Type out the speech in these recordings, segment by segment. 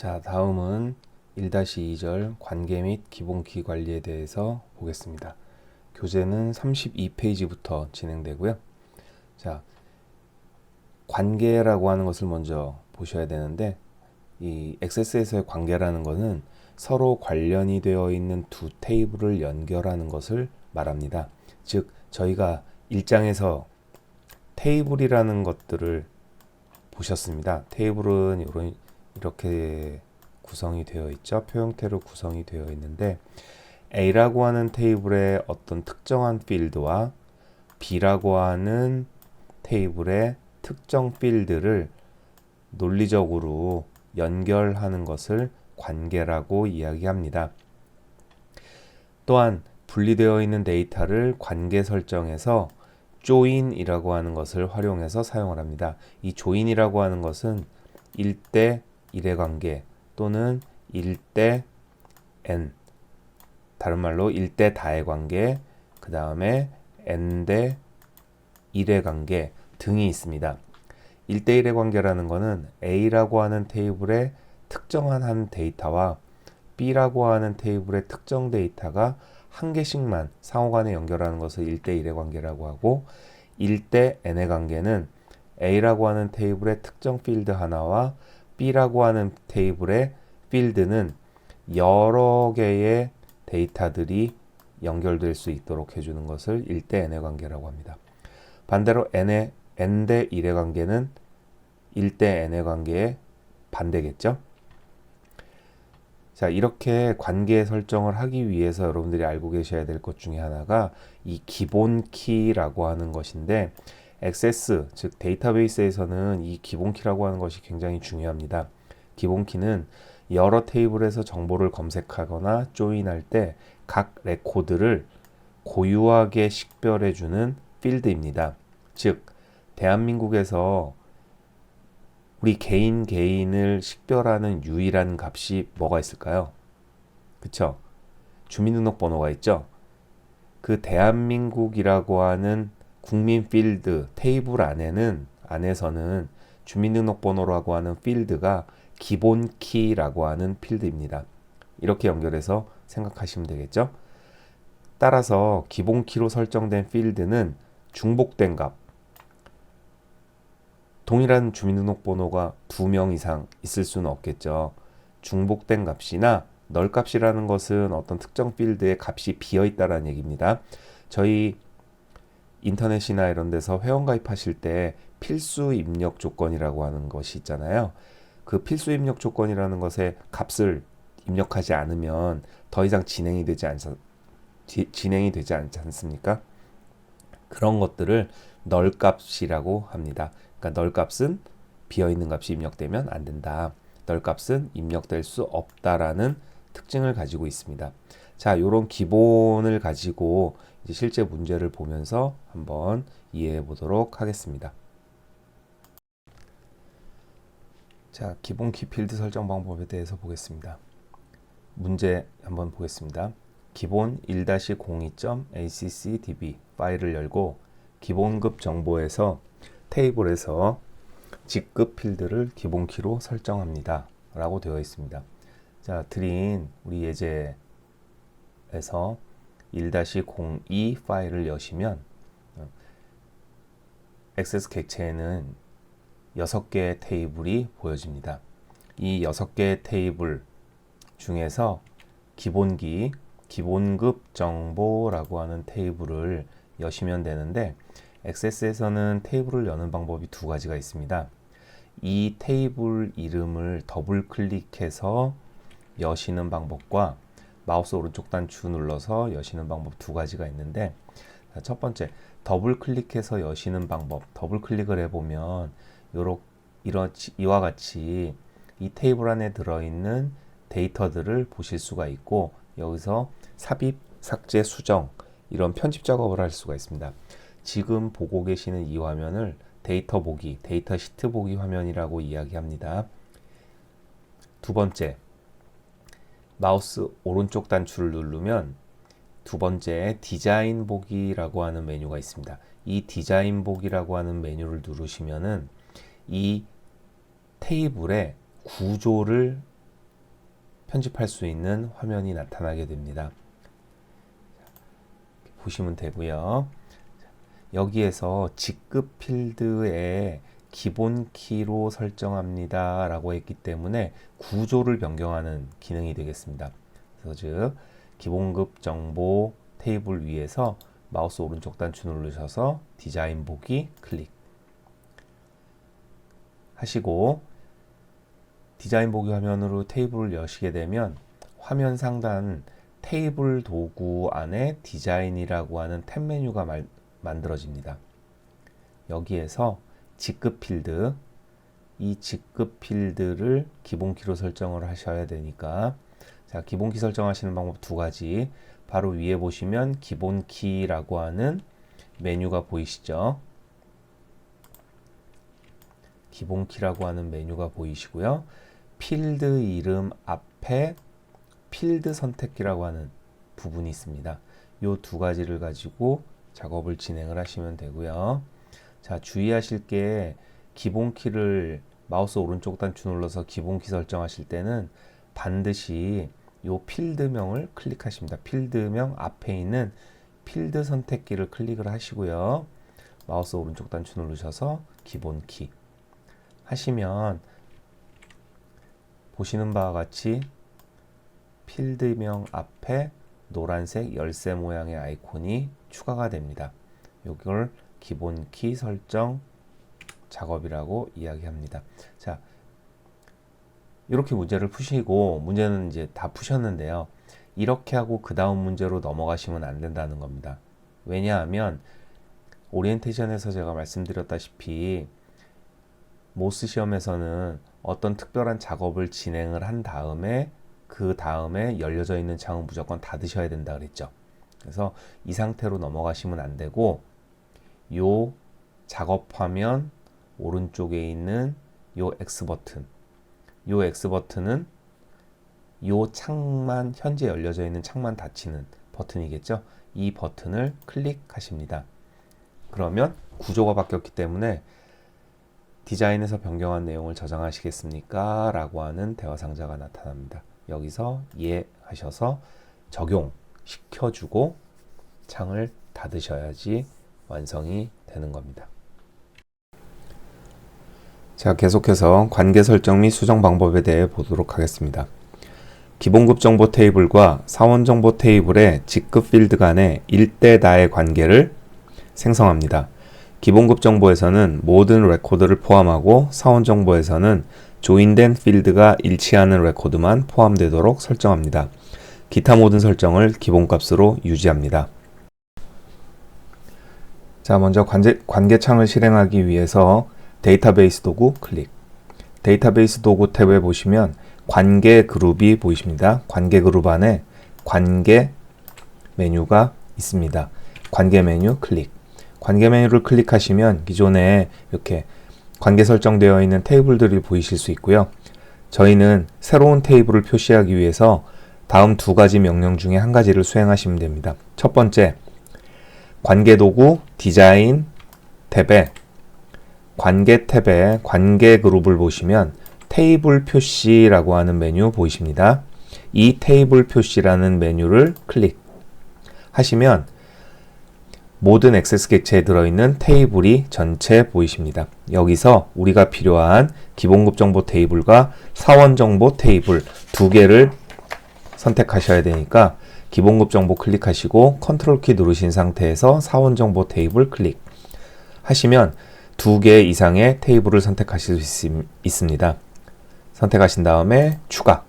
자, 다음은 1-2절 관계 및 기본키 관리에 대해서 보겠습니다. 교재는 32페이지부터 진행되고요. 자, 관계라고 하는 것을 먼저 보셔야 되는데, 이 XS에서의 관계라는 것은 서로 관련이 되어 있는 두 테이블을 연결하는 것을 말합니다. 즉, 저희가 1장에서 테이블이라는 것들을 보셨습니다. 테이블은 이렇게 구성이 되어 있죠. 표 형태로 구성이 되어 있는데 A라고 하는 테이블의 어떤 특정한 필드와 B라고 하는 테이블의 특정 필드를 논리적으로 연결하는 것을 관계라고 이야기합니다. 또한 분리되어 있는 데이터를 관계 설정에서 join이라고 하는 것을 활용해서 사용을 합니다. 이 join이라고 하는 것은 1대 1의 관계 또는 1대 n, 다른 말로 1대 다의 관계, 그 다음에 n대 1의 관계 등이 있습니다. 1대 1의 관계라는 것은 A라고 하는 테이블의 특정한 한 데이터와 B라고 하는 테이블의 특정 데이터가 한 개씩만 상호간에 연결하는 것을 1대 1의 관계라고 하고, 1대 n의 관계는 A라고 하는 테이블의 특정 필드 하나와 B라고 하는 테이블의 필드는 여러 개의 데이터들이 연결될 수 있도록 해주는 것을 1대 n의 관계라고 합니다. 반대로 n대 1의 관계는 1대 n의 관계의 반대겠죠. 자, 이렇게 관계 설정을 하기 위해서 여러분들이 알고 계셔야 될 것 중에 하나가 이 기본 키라고 하는 것인데, 액세스, 즉 데이터베이스에서는 이 기본 키라고 하는 것이 굉장히 중요합니다. 기본 키는 여러 테이블에서 정보를 검색하거나 조인할 때 각 레코드를 고유하게 식별해주는 필드입니다. 즉, 대한민국에서 우리 개인을 식별하는 유일한 값이 뭐가 있을까요? 그쵸? 주민등록번호가 있죠? 그 대한민국이라고 하는 국민 필드 테이블 안에서는 주민등록번호라고 하는 필드가 기본 키라고 하는 필드입니다. 이렇게 연결해서 생각하시면 되겠죠? 따라서 기본 키로 설정된 필드는 중복된 값, 동일한 주민등록번호가 2명 이상 있을 수는 없겠죠. 중복된 값이나 널 값이라는 것은 어떤 특정 필드에 값이 비어 있다는 얘기입니다. 저희 인터넷이나 이런 데서 회원가입하실 때 필수 입력 조건이라고 하는 것이 있잖아요. 그 필수 입력 조건이라는 것에 값을 입력하지 않으면 더 이상 진행이 되지 않지 않습니까? 그런 것들을 널 값이라고 합니다. 그러니까 널 값은 비어있는 값이 입력되면 안 된다. 널 값은 입력될 수 없다라는 특징을 가지고 있습니다. 자, 이런 기본을 가지고 이제 실제 문제를 보면서 한번 이해해 보도록 하겠습니다. 자, 기본 키 필드 설정 방법에 대해서 보겠습니다. 문제 한번 보겠습니다. 기본 1-02.accdb 파일을 열고 기본급 정보에서 테이블에서 직급 필드를 기본 키로 설정합니다. 라고 되어 있습니다. 자, 드린 우리 예제에서 1-02 파일을 여시면 액세스 객체에는 6개의 테이블이 보여집니다. 이 6개의 테이블 중에서 기본기, 기본급 정보라고 하는 테이블을 여시면 되는데, 액세스에서는 테이블을 여는 방법이 두 가지가 있습니다. 이 테이블 이름을 더블 클릭해서 여시는 방법과 마우스 오른쪽 단추 눌러서 여시는 방법 두 가지가 있는데, 첫 번째 더블 클릭해서 여시는 방법, 더블 클릭을 해보면 이와 같이 이 테이블 안에 들어있는 데이터들을 보실 수가 있고, 여기서 삽입, 삭제, 수정 이런 편집 작업을 할 수가 있습니다. 지금 보고 계시는 이 화면을 데이터 보기, 데이터 시트 보기 화면이라고 이야기합니다. 두 번째, 마우스 오른쪽 단추를 누르면 두 번째 디자인 보기라고 하는 메뉴가 있습니다. 이 디자인 보기라고 하는 메뉴를 누르시면은 이 테이블의 구조를 편집할 수 있는 화면이 나타나게 됩니다. 보시면 되고요. 여기에서 직급 필드에 기본 키로 설정합니다 라고 했기 때문에 구조를 변경하는 기능이 되겠습니다. 그래서 즉 기본급 정보 테이블 위에서 마우스 오른쪽 단추 누르셔서 디자인 보기 클릭 하시고 디자인 보기 화면으로 테이블을 여시게 되면 화면 상단 테이블 도구 안에 디자인이라고 하는 탭 메뉴가 만들어집니다. 여기에서 직급 필드, 이 직급 필드를 기본키로 설정을 하셔야 되니까 자, 기본키 설정하시는 방법 두 가지. 바로 위에 보시면 기본키라고 하는 메뉴가 보이시죠? 기본키라고 하는 메뉴가 보이시고요. 필드 이름 앞에 필드 선택기라고 하는 부분이 있습니다. 이 두 가지를 가지고 작업을 진행을 하시면 되고요. 자, 주의하실 게 기본키를 마우스 오른쪽 단추 눌러서 기본키 설정하실 때는 반드시 이 필드명을 클릭하십니다. 필드명 앞에 있는 필드 선택기를 클릭을 하시고요. 마우스 오른쪽 단추 누르셔서 기본키 하시면 보시는 바와 같이 필드명 앞에 노란색 열쇠 모양의 아이콘이 추가가 됩니다. 이걸 기본키 설정 작업이라고 이야기합니다. 자, 이렇게 문제를 푸시고 문제는 이제 다 푸셨는데요. 이렇게 하고 그 다음 문제로 넘어가시면 안 된다는 겁니다. 왜냐하면 오리엔테이션에서 제가 말씀드렸다시피 모스 시험에서는 어떤 특별한 작업을 진행을 한 다음에 그 다음에 열려져 있는 창은 무조건 닫으셔야 된다 그랬죠. 그래서 이 상태로 넘어가시면 안 되고 요 작업 화면 오른쪽에 있는 요 X 버튼, 요 X 버튼은 요 창만 현재 열려져 있는 창만 닫히는 버튼이겠죠. 이 버튼을 클릭하십니다. 그러면 구조가 바뀌었기 때문에 디자인에서 변경한 내용을 저장하시겠습니까? 라고 하는 대화 상자가 나타납니다. 여기서 예 하셔서 적용시켜주고 창을 닫으셔야지 완성이 되는 겁니다. 자, 계속해서 관계 설정 및 수정 방법에 대해 보도록 하겠습니다. 기본급 정보 테이블과 사원 정보 테이블의 직급 필드 간의 일대다의 관계를 생성합니다. 기본급 정보에서는 모든 레코드를 포함하고 사원 정보에서는 조인된 필드가 일치하는 레코드만 포함되도록 설정합니다. 기타 모든 설정을 기본값으로 유지합니다. 자, 먼저 관계창을 실행하기 위해서 데이터베이스 도구 클릭. 데이터베이스 도구 탭에 보시면 관계 그룹이 보이십니다. 관계 그룹 안에 관계 메뉴가 있습니다. 관계 메뉴 클릭. 관계 메뉴를 클릭하시면 기존에 이렇게 관계 설정되어 있는 테이블들이 보이실 수 있고요. 저희는 새로운 테이블을 표시하기 위해서 다음 두 가지 명령 중에 한 가지를 수행하시면 됩니다. 첫 번째, 관계 도구 디자인 탭에 관계 탭에 관계 그룹을 보시면 테이블 표시라고 하는 메뉴 보이십니다. 이 테이블 표시라는 메뉴를 클릭하시면 모든 액세스 객체에 들어있는 테이블이 전체 보이십니다. 여기서 우리가 필요한 기본급 정보 테이블과 사원 정보 테이블 두 개를 선택하셔야 되니까 기본급 정보 클릭하시고 컨트롤 키 누르신 상태에서 사원 정보 테이블 클릭 하시면 두 개 이상의 테이블을 선택하실 수 있습니다. 선택하신 다음에 추가,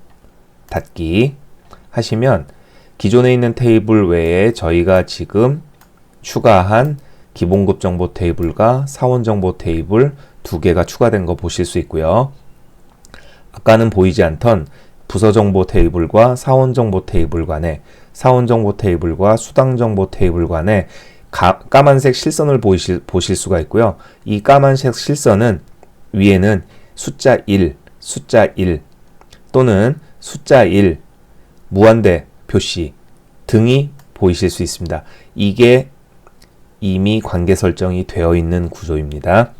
닫기 하시면 기존에 있는 테이블 외에 저희가 지금 추가한 기본급 정보 테이블과 사원 정보 테이블 두 개가 추가된 거 보실 수 있고요. 아까는 보이지 않던 부서 정보 테이블과 사원 정보 테이블 간에 사원 정보 테이블과 수당 정보 테이블 간에 까만색 실선을 보실 수가 있고요. 이 까만색 실선은 위에는 숫자 1 또는 숫자 1 무한대 표시 등이 보이실 수 있습니다. 이게 이미 관계 설정이 되어 있는 구조입니다.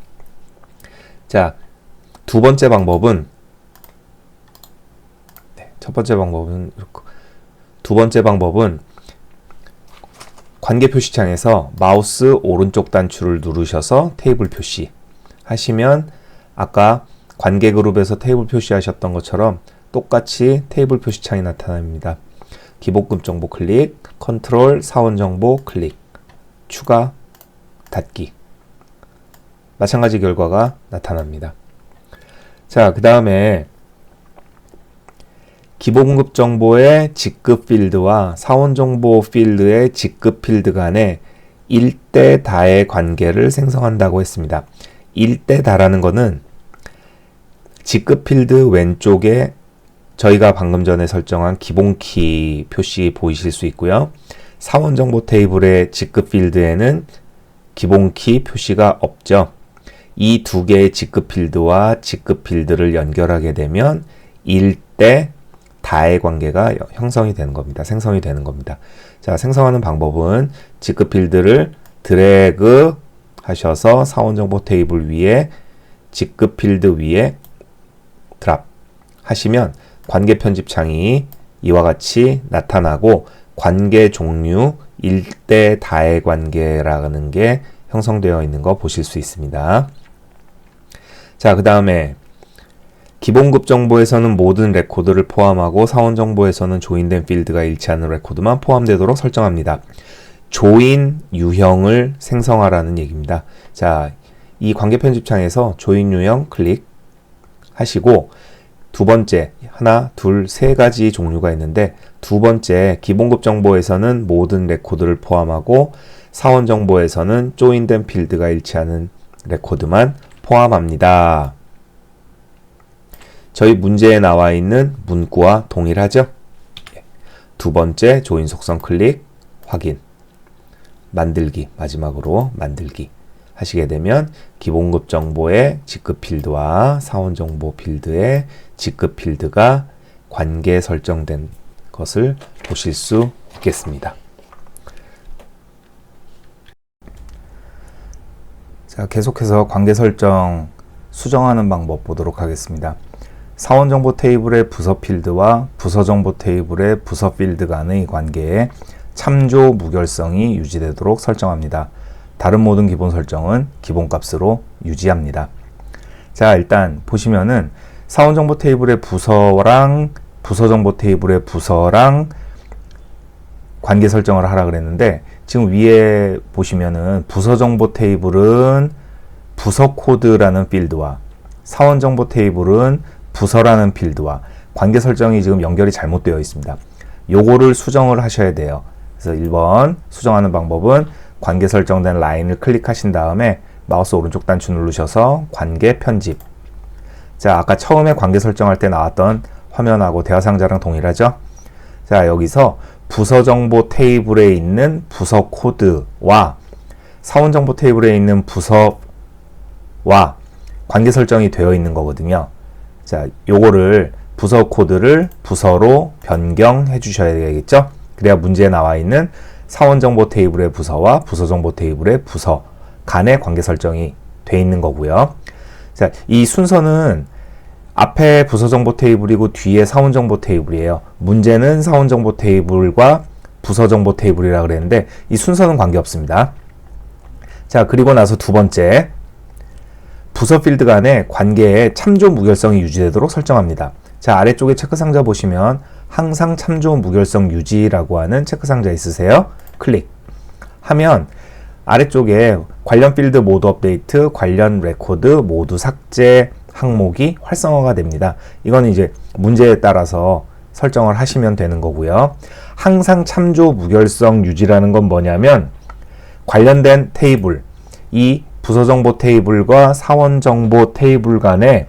자, 두 번째 방법은 첫 번째 방법은 이렇게. 두 번째 방법은 관계 표시창에서 마우스 오른쪽 단추를 누르셔서 테이블 표시 하시면 아까 관계 그룹에서 테이블 표시하셨던 것처럼 똑같이 테이블 표시창이 나타납니다. 기본급 정보 클릭, 컨트롤 사원 정보 클릭, 추가, 닫기. 마찬가지 결과가 나타납니다. 자, 그 다음에 기본급 정보의 직급 필드와 사원 정보 필드의 직급 필드 간에 1대 다의 관계를 생성한다고 했습니다. 1대 다라는 것은 직급 필드 왼쪽에 저희가 방금 전에 설정한 기본키 표시 보이실 수 있고요. 사원 정보 테이블의 직급 필드에는 기본키 표시가 없죠. 이 두 개의 직급 필드와 직급 필드를 연결하게 되면 1대 다의 관계가 형성이 되는 겁니다. 생성이 되는 겁니다. 자, 생성하는 방법은 직급 필드를 드래그 하셔서 사원 정보 테이블 위에 직급 필드 위에 드랍 하시면 관계 편집 창이 이와 같이 나타나고 관계 종류 1대 다의 관계라는 게 형성되어 있는 거 보실 수 있습니다. 자, 그 다음에 기본급 정보에서는 모든 레코드를 포함하고 사원 정보에서는 조인된 필드가 일치하는 레코드만 포함되도록 설정합니다. 조인 유형을 생성하라는 얘기입니다. 자, 이 관계 편집창에서 조인 유형 클릭 하시고 두 번째, 하나, 둘, 세 가지 종류가 있는데 두 번째 기본급 정보에서는 모든 레코드를 포함하고 사원 정보에서는 조인된 필드가 일치하는 레코드만 포함합니다. 저희 문제에 나와 있는 문구와 동일하죠? 두 번째 조인 속성 클릭, 확인, 만들기, 마지막으로 만들기 하시게 되면 기본급 정보의 직급 필드와 사원 정보 필드의 직급 필드가 관계 설정된 것을 보실 수 있겠습니다. 자, 계속해서 관계 설정 수정하는 방법 보도록 하겠습니다. 사원 정보 테이블의 부서 필드와 부서 정보 테이블의 부서 필드 간의 관계에 참조 무결성이 유지되도록 설정합니다. 다른 모든 기본 설정은 기본값으로 유지합니다. 자, 일단 보시면은 사원 정보 테이블의 부서랑 부서 정보 테이블의 부서랑 관계 설정을 하라 그랬는데 지금 위에 보시면은 부서 정보 테이블은 부서 코드라는 필드와 사원 정보 테이블은 부서라는 필드와 관계 설정이 지금 연결이 잘못되어 있습니다. 요거를 수정을 하셔야 돼요. 그래서 1번 수정하는 방법은 관계 설정된 라인을 클릭하신 다음에 마우스 오른쪽 단추 누르셔서 관계 편집. 자, 아까 처음에 관계 설정할 때 나왔던 화면하고 대화 상자랑 동일하죠? 자, 여기서 부서 정보 테이블에 있는 부서 코드와 사원 정보 테이블에 있는 부서와 관계 설정이 되어 있는 거거든요. 자, 요거를 부서 코드를 부서로 변경해 주셔야 되겠죠? 그래야 문제에 나와 있는 사원 정보 테이블의 부서와 부서 정보 테이블의 부서 간의 관계 설정이 돼 있는 거고요. 자, 이 순서는 앞에 부서 정보 테이블이고 뒤에 사원 정보 테이블이에요. 문제는 사원 정보 테이블과 부서 정보 테이블이라 그랬는데 이 순서는 관계없습니다. 자, 그리고 나서 두 번째, 부서 필드 간의 관계에 참조 무결성이 유지되도록 설정합니다. 자, 아래쪽에 체크 상자 보시면 항상 참조 무결성 유지라고 하는 체크 상자 있으세요? 클릭 하면 아래쪽에 관련 필드 모두 업데이트, 관련 레코드 모두 삭제 항목이 활성화가 됩니다. 이거는 이제 문제에 따라서 설정을 하시면 되는 거고요. 항상 참조 무결성 유지라는 건 뭐냐면 관련된 테이블, 이 부서 정보 테이블과 사원 정보 테이블 간에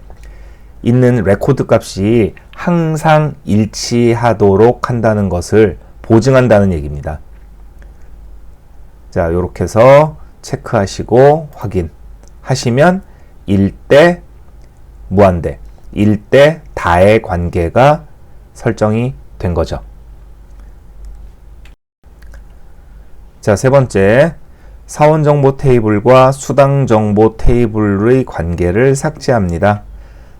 있는 레코드 값이 항상 일치하도록 한다는 것을 보증한다는 얘기입니다. 자, 이렇게 해서 체크하시고 확인하시면 1대 무한대, 1대 다의 관계가 설정이 된 거죠. 자, 세 번째, 사원 정보 테이블과 수당 정보 테이블의 관계를 삭제합니다.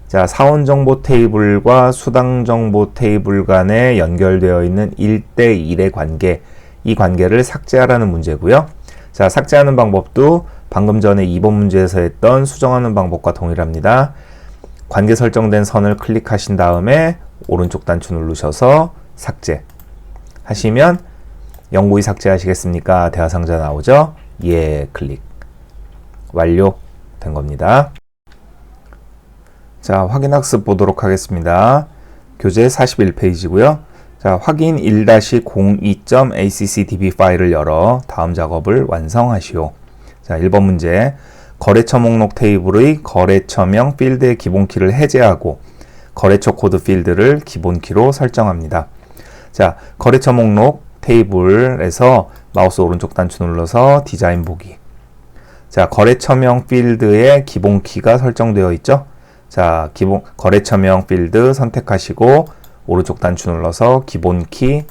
자, 사원정보 테이블과 수당정보 테이블 간에 연결되어 있는 1대1의 관계, 이 관계를 삭제하라는 문제고요. 자, 삭제하는 방법도 방금 전에 2번 문제에서 했던 수정하는 방법과 동일합니다. 관계 설정된 선을 클릭하신 다음에 오른쪽 단추 누르셔서 삭제 하시면 영구히 삭제하시겠습니까? 대화상자 나오죠? 예, 클릭. 완료된 겁니다. 자, 확인학습 보도록 하겠습니다. 교재 41페이지고요. 자, 확인 1-02.accdb 파일을 열어 다음 작업을 완성하시오. 자, 1번 문제. 거래처 목록 테이블의 거래처명 필드의 기본키를 해제하고 거래처 코드 필드를 기본키로 설정합니다. 자, 거래처 목록 테이블에서 마우스 오른쪽 단추 눌러서 디자인 보기. 자, 거래처명 필드의 기본키가 설정되어 있죠? 자, 거래처명 필드 선택하시고 오른쪽 단추 눌러서 기본키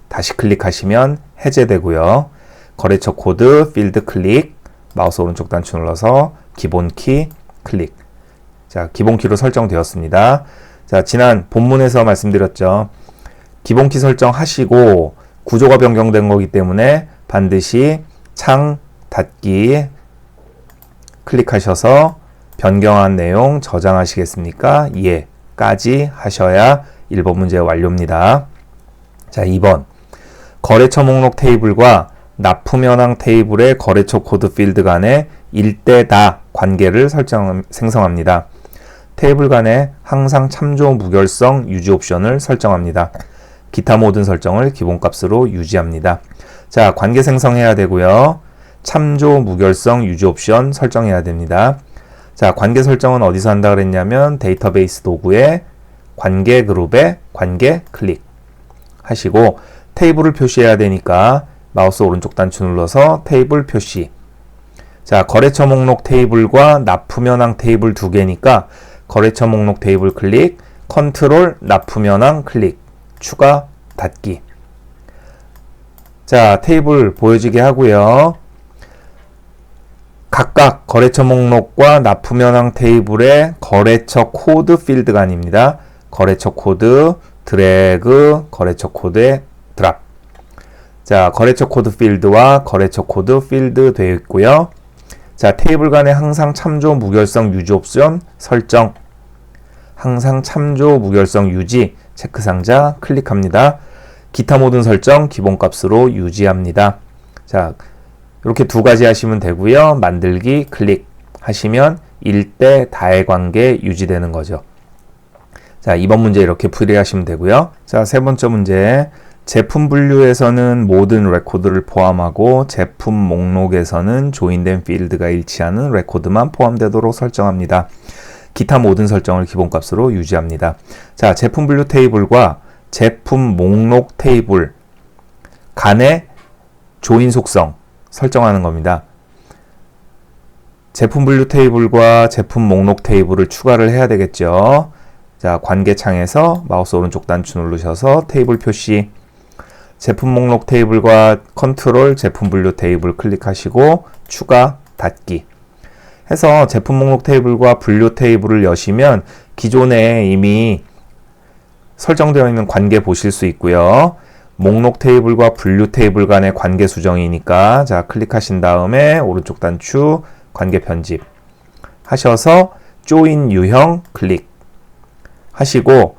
다시 클릭하시면 해제되고요. 거래처 코드 필드 클릭, 마우스 오른쪽 단추 눌러서 기본키 클릭. 자, 기본키로 설정되었습니다. 자, 지난 본문에서 말씀드렸죠. 기본키 설정하시고 구조가 변경된 거기 때문에 반드시 창 닫기 클릭하셔서 변경한 내용 저장하시겠습니까? 예, 까지 하셔야 1번 문제 완료입니다. 자, 2번. 거래처 목록 테이블과 납품 현황 테이블의 거래처 코드 필드 간의 일대다 관계를 생성합니다. 테이블 간에 항상 참조 무결성 유지 옵션을 설정합니다. 기타 모든 설정을 기본값으로 유지합니다. 자, 관계 생성해야 되고요. 참조 무결성 유지 옵션 설정해야 됩니다. 자, 관계 설정은 어디서 한다 그랬냐면 데이터베이스 도구에 관계 그룹에 관계 클릭 하시고 테이블을 표시해야 되니까 마우스 오른쪽 단추 눌러서 테이블 표시. 자, 거래처 목록 테이블과 납품 현황 테이블 두 개니까 거래처 목록 테이블 클릭, 컨트롤 납품 현황 클릭, 추가 닫기. 자, 테이블 보여지게 하고요. 각각 거래처 목록과 납품 현황 테이블의 거래처 코드 필드가 아닙니다. 거래처 코드 드래그, 거래처 코드에 드랍. 자, 거래처 코드 필드와 거래처 코드 필드 되어 있고요. 자, 테이블 간에 항상 참조 무결성 유지 옵션 설정. 항상 참조 무결성 유지 체크 상자 클릭합니다. 기타 모든 설정 기본값으로 유지합니다. 자, 이렇게 두 가지 하시면 되고요. 만들기 클릭 하시면 1대 다의 관계 유지되는 거죠. 자, 2번 문제 이렇게 풀이하시면 되고요. 자, 세 번째 문제. 제품 분류에서는 모든 레코드를 포함하고 제품 목록에서는 조인된 필드가 일치하는 레코드만 포함되도록 설정합니다. 기타 모든 설정을 기본값으로 유지합니다. 자, 제품 분류 테이블과 제품 목록 테이블 간의 조인 속성 설정하는 겁니다. 제품 분류 테이블과 제품 목록 테이블을 추가를 해야 되겠죠. 자, 관계창에서 마우스 오른쪽 단추 누르셔서 테이블 표시, 제품 목록 테이블과 컨트롤 제품 분류 테이블 클릭하시고 추가 닫기 해서 제품 목록 테이블과 분류 테이블을 여시면 기존에 이미 설정되어 있는 관계 보실 수 있고요. 목록 테이블과 분류 테이블 간의 관계 수정이니까 자, 클릭하신 다음에 오른쪽 단추 관계 편집 하셔서 조인 유형 클릭 하시고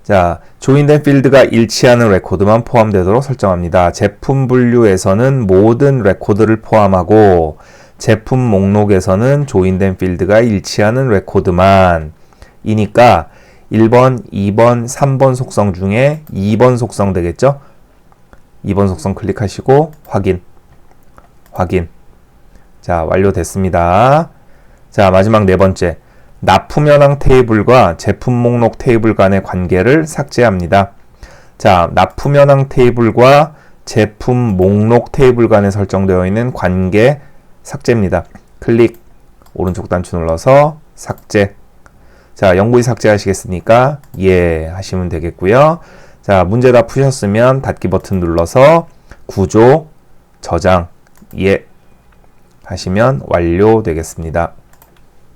자, 조인된 필드가 일치하는 레코드만 포함되도록 설정합니다. 제품 분류에서는 모든 레코드를 포함하고 제품 목록에서는 조인된 필드가 일치하는 레코드만 이니까 1번, 2번, 3번 속성 중에 2번 속성 되겠죠? 2번 속성 클릭하시고 확인. 자, 완료됐습니다. 자, 마지막 네 번째. 납품 현황 테이블과 제품 목록 테이블 간의 관계를 삭제합니다. 자, 납품 현황 테이블과 제품 목록 테이블 간에 설정되어 있는 관계 삭제입니다. 클릭, 오른쪽 단추 눌러서 삭제. 자, 영구히 삭제하시겠습니까? 예, 하시면 되겠고요. 자, 문제 다 푸셨으면 닫기 버튼 눌러서 구조, 저장, 예, 하시면 완료되겠습니다.